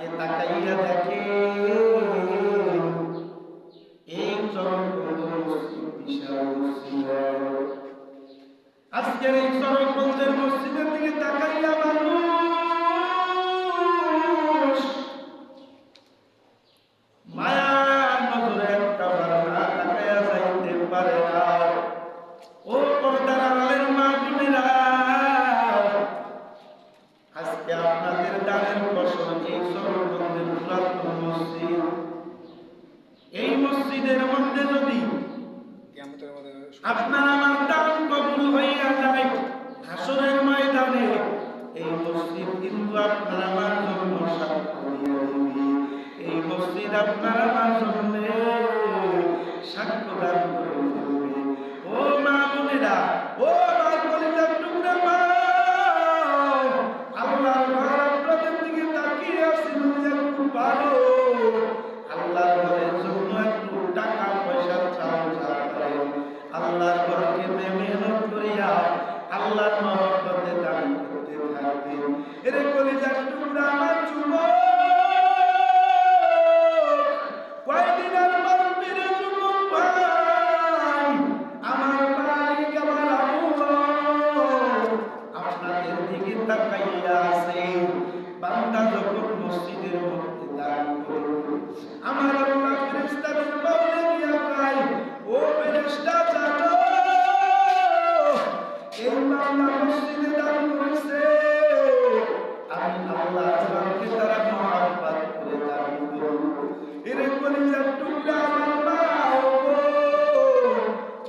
আজকে তাকাইয়া দেখে এই চরমপন্থ মসজিদ বিশাল মসজিদ। আজকের এই চরমপন্থের মসজিদের দিকে তাকাইয়া মানুষ মায়ার নজরে একটা বার না তাকাইয়া যাইতে পারে না। ও পর্দার আড়ালের মা বোনেরা, আজকে আপনাদের দানের ফসল এই চরমপন্থের পুরাতন মসজিদ। এই মসজিদের মধ্যে যদি আপনার আমার দান কবুল হইয়া যায় হাসরের ময়দানে, এই মসজিদ কিন্তু আপনার আমার জন্য সাক্ষ্য দিয়া দিবে। এই মসজিদ আপনার আমার জন্য সাক্ষ্য দান করে ফেলবে। ও মা বোনেরা, ও আমার কলিজার টুকরা মা, আল্লাহর ঘর আপনাদের দিকে তাকিয়ে আছে, যদি একটু পারো আল্লাহর ঘরের জন্য একটু টাকা পয়সা চাও যা পারেন, আল্লাহর ঘরকে মেহনত করিয়া আল্লাহর মহব্বতে দান করতে থাকবেন। এরে কলিজার টুকরা আমার যুবক, কয়দিন আর বাঁচবে রে যুবক ভাই, আমার মালিক আমার আল্লাহ আপনাদের দিকে তাকাইয়া আছে। বান্দা যখন মসজিদের মধ্যে দান করবে, আমার আল্লাহ ফেরেশতাদের বলে দিয়া কয়, ও ফেরেশতা জানো এই বান্দা মসজিদে দান করেছে, আমি আল্লাহ তাআলাকে তারা মহব্বত করে দান করব। এরে কলিজার টুকরা আমার মা,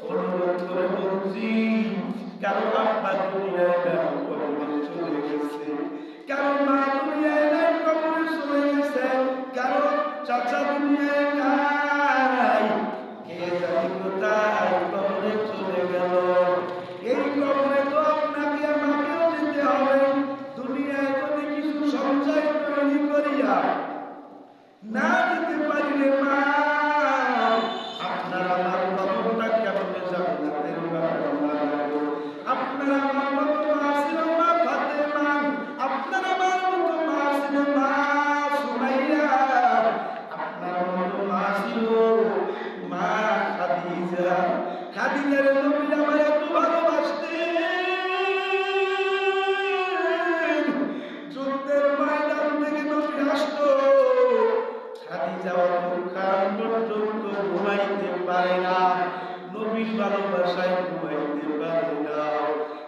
অনুরোধ করে বলছি, কারো আব্বা দুনিয়ায় নাই কবরে চলে গেছে, কারো মা দুনিয়ায় নাই কবরে চলে গেছে, কারো চাচা দুনিয়ায় নাই, কে জানি কোথায় কবরে চলে গেল। এই কবরে তো আপনাকে আমাকেও যেতে হবে। দুনিয়ায় যদি কিছু সঞ্চয় তৈরি করিয়া না যেতে পারিলে মা, আপনার আমার কবরটা কেমনে জান্নাতের বাগান। আপনার আমার মতো মা ছিল মা ফাতেমা, আপনার আমার মতো মা ছিল মা সুমাইয়া, আপনার মতো মা ছিল মা খাদিজা। খাদিজার নবী আমার এত ভালোবাসতেন, যুদ্ধের ময়দান থেকে নবী আসতো, খাদিজা অতক্ষণ পর্যন্ত ঘুমাইতে পারে না, নবীর ভালোবাসায় ঘুমাইতে পারে না।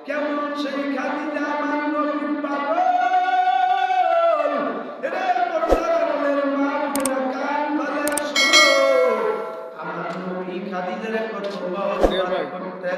কেমন সেই খাদিজা আমার নবীর পাগল। এরে পর্দার মা বোনেরা, কান ভালো শোনো, আমার নবী খাদিজার কত মহব্বত করতেন।